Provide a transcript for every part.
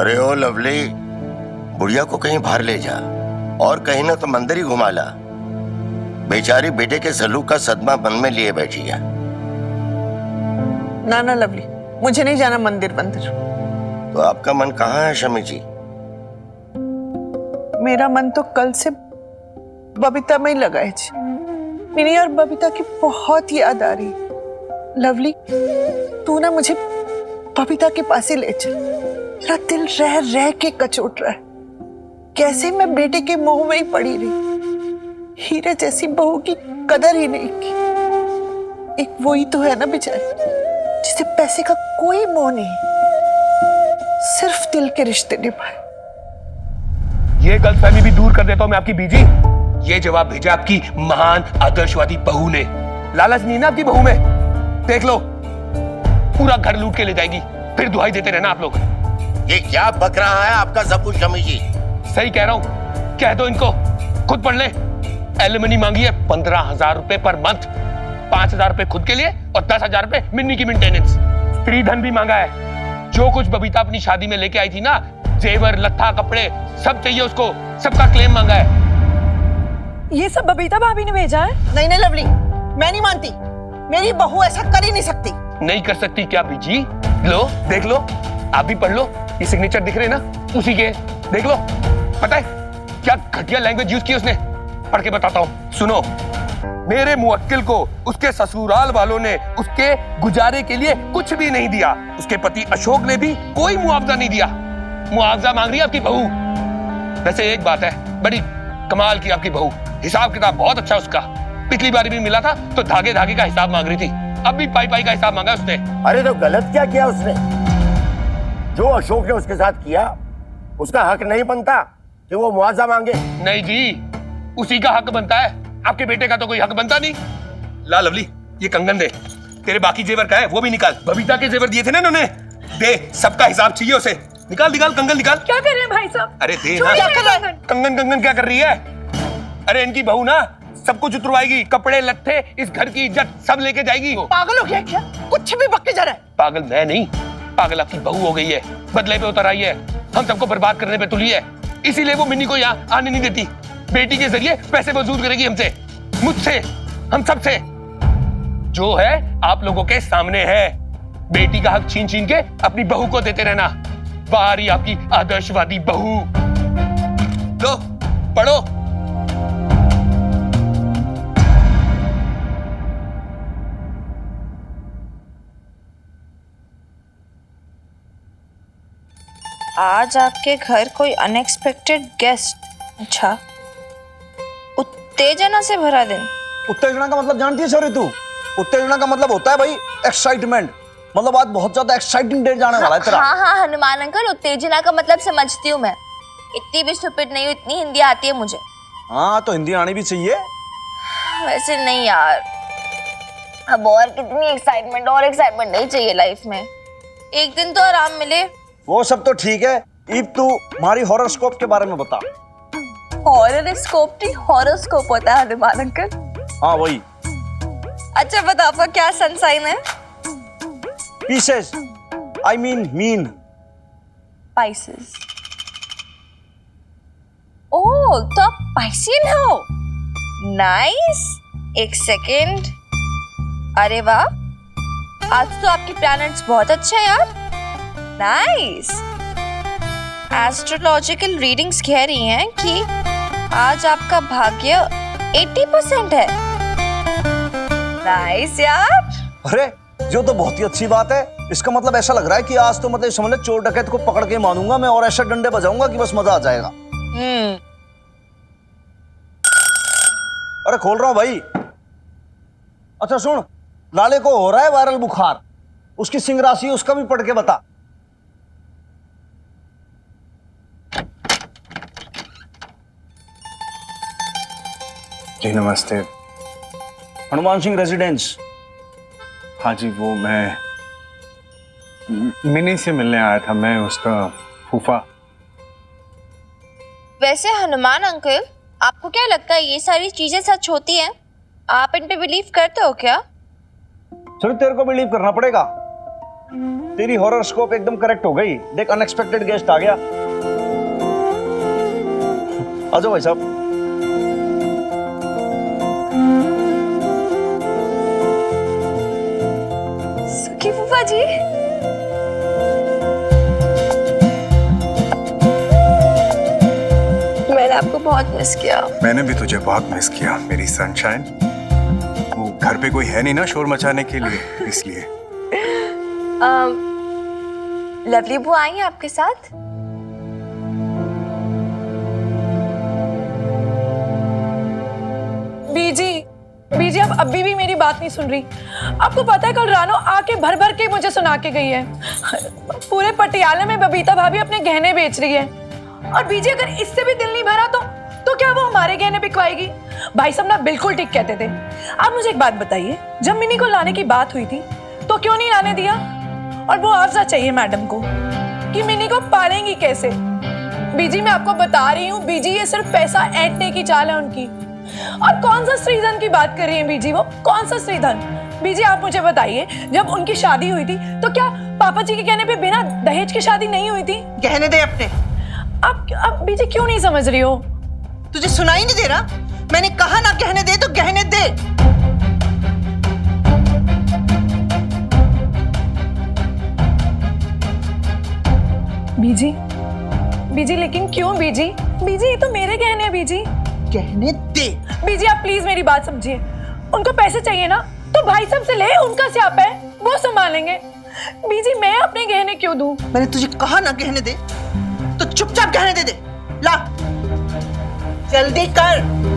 अरे oh lovely, बुढ़िया को कहीं बाहर ले जा और कहीं ना तो मंदिर ही घुमा ला। बेचारी बेटे के सलूक का सदमा मन में लिए बैठी है। ना ना लवली, मुझे नहीं जाना मंदिर मंदिर। तो आपका मन कहाँ है शमी जी? मेरा मन तो कल से बबीता में ही लगा है जी। मिनी और बबीता की बहुत याद आ रही। लवली, तू ना मुझे बबीता के पास ही ले चल। मेरा दिल रह रह के कचोट रहा है। कैसे मैं बेटे के मोह में ही पड़ी रही। हीरे जैसी बहू की कदर ही नहीं की। एक वो ही तो है ना बेचारी, जिसे पैसे का कोई मोह नहीं, सिर्फ दिल के रिश्ते निभाए। ये गलतफहमी भी दूर कर देता हूं मैं आपकी बीजी। ये जवाब भेजा आपकी महान आदर्शवादी बहू ने। लालच नहीं ना आपकी बहू में। देख लो, पूरा घर लूट के ले जाएगी, फिर दुहाई देते रहना आप लोग। ये क्या बक रहा है आपका जब्बू शमी जी? सही कह रहा हूं, कह दो इनको, खुद पढ़ ले। एलिमनी मांगी है 15,000 रुपए पर मंथ, 5,000 रुपए खुद के लिए और 10,000 रुपए मिन्नी की मेंटेनेंस। स्त्री धन भी मांगा है। जो कुछ बबीता अपनी शादी में लेके आई थी ना, जेवर, लत्था, कपड़े, सब चाहिए उसको। सबका क्लेम मांगा है। ये सब बबीता भाभी ने भेजा है? नहीं नहीं लवली, मैं नहीं मानती। मेरी बहू ऐसा कर ही नहीं सकती। नहीं कर सकती क्या बीजी? लो, देख लो, आप भी पढ़ लो। ये सिग्नेचर दिख रहे हैं ना, उसी के। देख लो, पता है क्या घटिया लैंग्वेज यूज की उसने? पढ़ के बताता हूं, सुनो। मेरे मुवक्किल को उसके ससुराल वालों ने उसके गुजारे के लिए कुछ भी नहीं दिया। उसके पति अशोक ने भी कोई मुआवजा नहीं दिया। मुआवजा मांग रही है आपकी बहू। वैसे एक बात है, बड़ी कमाल की आपकी बहू, हिसाब किताब बहुत अच्छा उसका। पिछली बार भी मिला था तो धागे धागे का हिसाब मांग रही थी, अब भी पाई पाई का हिसाब मांगा उसने। अरे तो गलत क्या किया उसने? जो अशोक ने उसके साथ किया, उसका हक नहीं बनता कि वो मुआवजा मांगे? नहीं जी, उसी का हक बनता है, आपके बेटे का तो कोई हक बनता नहीं। ला लवली, ये कंगन दे। तेरे बाकी जेवर का है वो भी निकाल। बबीता के जेवर दिए थे ना इन्होंने, दे। सबका हिसाब चाहिए उसे। निकाल निकाल, कंगन निकाल। क्या कर रहे हैं भाई साहब? अरे दे ना। क्या कर रहे हैं? कंगन कंगन क्या कर रही है? अरे इनकी बहू ना सब कुछ उतरवाएगी, कपड़े लत्ते, इस घर की इज्जत सब लेके जाएगी। पागल हो गया क्या? कुछ भी बक के जा रहा है। पागल मैं नहीं, पागल आपकी बहू हो गई है। बदले पे उतर आई है, हम सबको बर्बाद करने पे तुली है। इसीलिए वो मिन्नी को यहाँ आने नहीं देती। बेटी के जरिए पैसे वसूल करेगी हमसे, मुझसे, हम सबसे। जो है आप लोगों के सामने है। बेटी का हक छीन छीन के अपनी बहू को देते रहना। बाहर ही आपकी आदर्शवादी बहू। लो, पढ़ो। आज आपके घर कोई अनएक्सपेक्टेड गेस्ट। अच्छा, उत्तेजना से भरा दिन। उत्तेजना का मतलब जानती है सॉरी तू? उत्तेजना का मतलब होता है भाई एक्साइटमेंट। मतलब आज बहुत ज्यादा एक्साइटिंग डे जाने वाला है तेरा। हाँ हाँ हनुमान अंकल, उत्तेजना का मतलब समझती हूँ मैं। इतनी भी स्टूपिड नहीं हूँ, इतनी हिंदी आती है मुझे। हाँ तो हिंदी आनी भी चाहिए। वैसे नहीं यार, अब और कितनी एक्साइटमेंट, और एक्साइटमेंट नहीं चाहिए लाइफ में। एक दिन तो आराम मिले। वो सब तो ठीक है, इब तू हमारी हॉरोस्कोप के बारे में बता। हॉरोस्कोप नहीं, हॉरोस्कोप होता है हनुमान अंकल। हाँ वही। अच्छा बता, आपका क्या सन साइन है? Pisces, I mean Pisces. Oh, तो आप पाइसियन हो। नाइस। एक सेकेंड। अरे वाह, आज तो आपके प्लैनेट्स बहुत अच्छा है यार। नाइस। एस्ट्रोलॉजिकल रीडिंग्स कह रही हैं कि आज आपका भाग्य 80% है। नाइस यार। अरे जो तो बहुत ही अच्छी बात है। इसका मतलब ऐसा लग रहा है कि आज तो मतलब समझ ले चोर डकैत को पकड़ के मानूंगा मैं, और ऐसे डंडे बजाऊंगा कि बस मजा आ जाएगा। अरे खोल रहा हूं भाई। अच्छा सुन, लाले को हो रहा है वायरल बुखार, उसकी सिंह राशि उसका भी पढ़ के बता। जी नमस्ते। हनुमान सिंह रेजिडेंस। हाँ जी, वो मैं मिनी से मिलने आया था, मैं उसका फूफा। वैसे हनुमान अंकल, आपको क्या लगता है ये सारी चीजें सच होती हैं? आप इन पे बिलीव करते हो क्या? चलो तेरे को बिलीव करना पड़ेगा। तेरी हॉरोस्कोप एकदम करेक्ट हो गई। देख अनएक्सपेक्टेड गेस्ट आ गया। आ जाओ भाई साहब। सुखी फूफा जी। मैंने आपको बहुत मिस किया। मैंने भी तुझे बहुत मिस किया मेरी सनशाइन। वो घर पे कोई है नहीं ना शोर मचाने के लिए, इसलिए। लवली बुआ आई हैं आपके साथ? बीजी आप अभी भी मेरी बात नहीं सुन रही। आपको पता है कल रानो आके भर भर के मुझे सुना के गई है पूरे पटियाला में बबीता भाभी अपने गहने बेच रही है। और बीजी अगर इससे भी दिल नहीं भरा तो क्या वो हमारे गहने बिकवाएगी? भाई साहब ना बिल्कुल ठीक कहते थे। आप मुझे एक बात बताइए, जब मिनी को लाने की बात हुई थी तो क्यों नहीं लाने दिया? और वो अफजा चाहिए मैडम को कि मिनी को पालेंगी कैसे? बीजी मैं आपको बता रही हूँ बीजी, ये सिर्फ पैसा ऐंठने की चाल है उनकी। और कौन सा श्रीधन की बात कर रही है बीजी? वो कौन सा श्रीधन? बीजी आप मुझे बताइए, जब उनकी शादी हुई थी तो क्या पापा जी के कहने पे बिना दहेज की शादी नहीं हुई थी? गहने दे अपने। अब बीजी क्यों नहीं समझ रही हो? तुझे सुनाई नहीं दे रहा? मैंने कहा ना गहने दे तो गहने दे। बीजी लेकिन क्यों बीजी? ये तो मेरे गहने हैं बीजी। गहने दे। बीजी आप प्लीज मेरी बात समझिए। उनको पैसे चाहिए ना तो भाई साहब से ले, उनका स्यापा है, वो संभालेंगे। बीजी मैं अपने गहने क्यों दूं? मैंने तुझे कहा ना गहने दे तो चुपचाप गहने दे। ला जल्दी कर।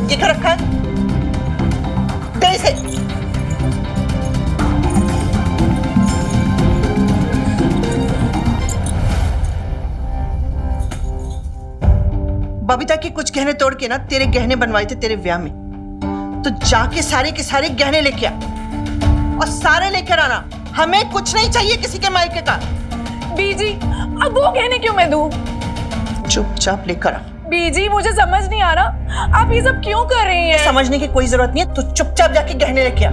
ये क्या रखा है? दे इसे। बबीता के कुछ गहने तोड़ के ना तेरे गहने बनवाए थे तेरे ब्याह में, तो जाके सारे के सारे गहने लेके आ और सारे लेकर आना। हमें कुछ नहीं चाहिए किसी के मायके का। बीजी अब वो गहने क्यों मैं दूं? चुपचाप लेकर आ। बीजी मुझे समझ नहीं आ रहा आप ये सब क्यों कर रही हैं? समझने की कोई जरूरत नहीं है, तो चुपचाप जाके गहने लेके आ।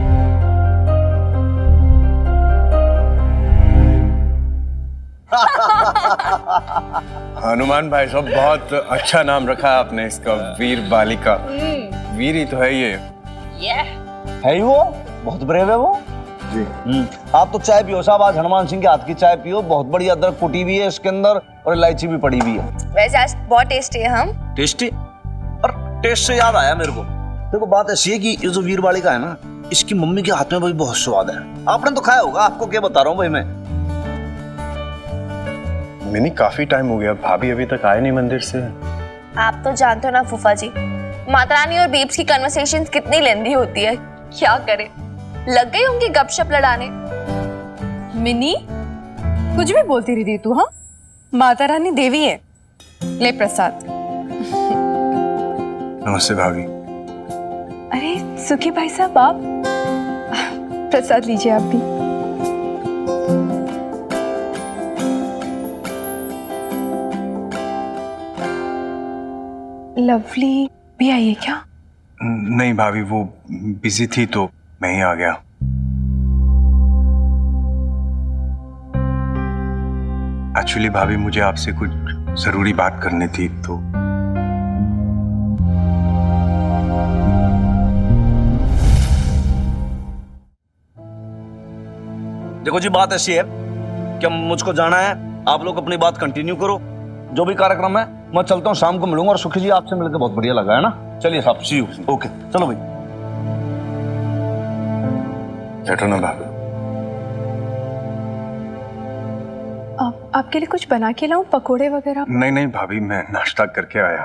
हनुमान भाई साहब बहुत अच्छा नाम रखा आपने इसका, वीर बालिका। वीर ही तो है ये। है ही वो, बहुत ब्रेव है वो जी। आप तो चाय पियो साहब, आज हनुमान सिंह के हाथ की चाय पियो, बहुत बड़ी अदरक कुटी भी है इसके अंदर और इलायची भी पड़ी हुई है। वैसे आज बहुत टेस्टी है। हम टेस्टी? और टेस्ट से याद आया मेरे को, देखो बात ऐसी है कि ये जो वीर बालिका है ना, इसकी मम्मी के हाथ में भाई बहुत स्वाद है। आपने तो खाया होगा, आपको क्या बता रहा हूँ भाई मैं। मिनी काफी टाइम हो गया, भाभी अभी तक आए नहीं मंदिर से। आप तो जानते हो ना फूफा जी, माता रानी और बेब्स की कन्वर्सेशंस कितनी लेंदी होती है। क्या करे, लग गई उनकी गपशप लड़ाने। मिनी कुछ भी बोलती रहती तू। हाँ, माता रानी देवी है। ले प्रसाद। नमस्ते भाभी। अरे सुखी भाई साहब आप प्रसाद लीजिए आप भी। लवली भी आई है क्या? नहीं भाभी, वो बिजी थी तो मैं ही आ गया। एक्चुअली भाभी मुझे आपसे कुछ जरूरी बात करनी थी तो। देखो जी बात ऐसी है कि मुझको जाना है, आप लोग अपनी बात कंटिन्यू करो, जो भी कार्यक्रम है मैं चलता हूँ, शाम को मिलूंगा। और सुखी जी आपसे मिलकर बहुत बढ़िया लगा है ना। चलिए साहब, सी यू। ओके चलो भाई। बैठो ना भाभी। आपके लिए कुछ बना के लाऊं, पकोड़े वगैरह? नहीं नहीं भाभी, मैं नाश्ता करके आया।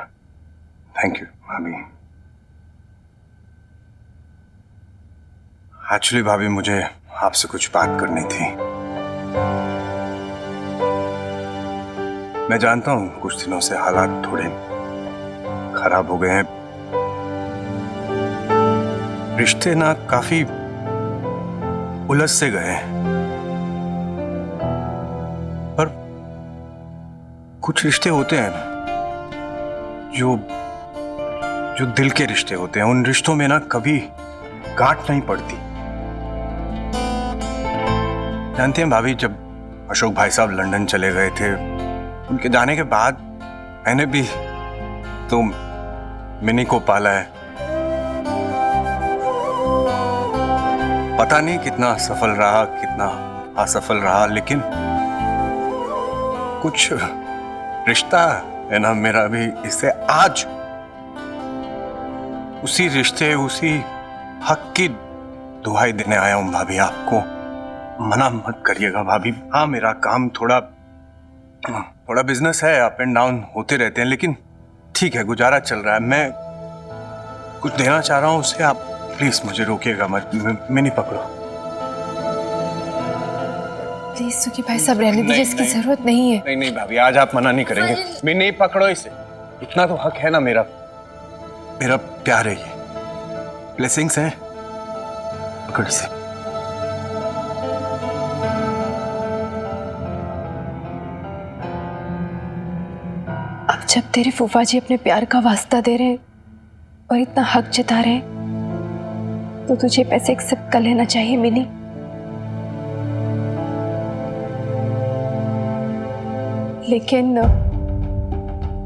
थैंक यू भाभी। एक्चुअली भाभी मुझे आपसे कुछ बात करनी थी। मैं जानता हूं कुछ दिनों से हालात थोड़े खराब हो गए हैं, रिश्ते ना काफी उलझ से गए हैं, पर कुछ रिश्ते होते हैं जो जो दिल के रिश्ते होते हैं उन रिश्तों में ना कभी गांठ नहीं पड़ती। जानते हैं भाभी, जब अशोक भाई साहब लंदन चले गए थे, उनके जाने के बाद मैंने भी तो मिनी को पाला है। पता नहीं कितना सफल रहा कितना असफल रहा, लेकिन कुछ रिश्ता है ना मेरा भी इससे आज उसी रिश्ते उसी हक की दुहाई देने आया हूं भाभी। आपको मना मत करिएगा भाभी। हाँ, मेरा काम थोड़ा बिजनेस है, अप एंड डाउन होते रहते हैं, लेकिन ठीक है, गुजारा चल रहा है। मैं कुछ देना चाह रहा हूं उसे, आप प्लीज मुझे रोकिएगा मत। मैं नहीं पकड़ो प्लीज सुखी भाई साहब, रहने दीजिए, इसकी जरूरत नहीं है। नहीं भाभी, आज आप मना नहीं करेंगे। मैं नहीं पकड़ो इसे, इतना तो हक है ना मेरा प्यार है, ये ब्लेसिंग्स हैं, पकड़ इसे। अब जब तेरे फूफा जी अपने प्यार का वास्ता दे रहे हैं और इतना हक जता रहे हैं, तो तुझे पैसे एक्सेप्ट कर लेना चाहिए मिनी। लेकिन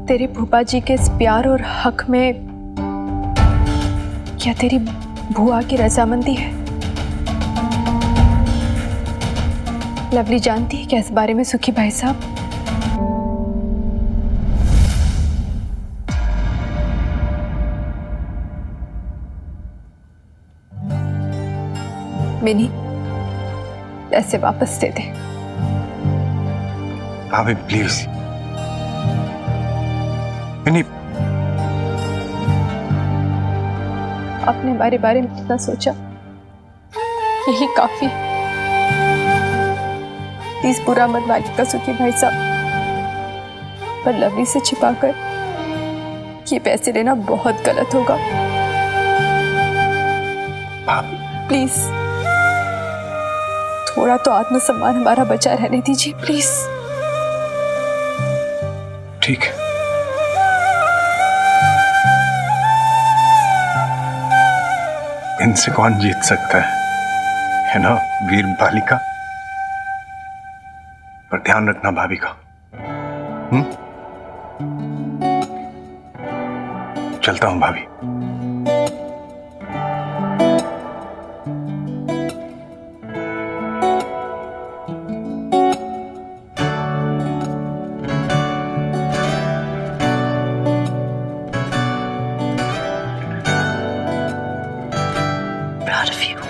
तेरे फूफा जी के इस प्यार और हक में क्या तेरी बुआ की रजामंदी है? लवली जानती है क्या इस बारे में सुखी भाई साहब? मिनी, पैसे वापस दे दे। भाभी प्लीज। नहीं, अपने बारे में इतना सोचा, यही काफी। प्लीज बुरा मत मानिएगा सुखी भाई साहब, पर लवली से छिपाकर ये पैसे लेना बहुत गलत होगा। प्लीज थोड़ा तो आत्मसम्मान हमारा बचा रहने दीजिए प्लीज। ठीक है। इनसे कौन जीत सकता है ना वीर बालिका? पर ध्यान रखना भाभी का। चलता हूं भाभी। Proud of you.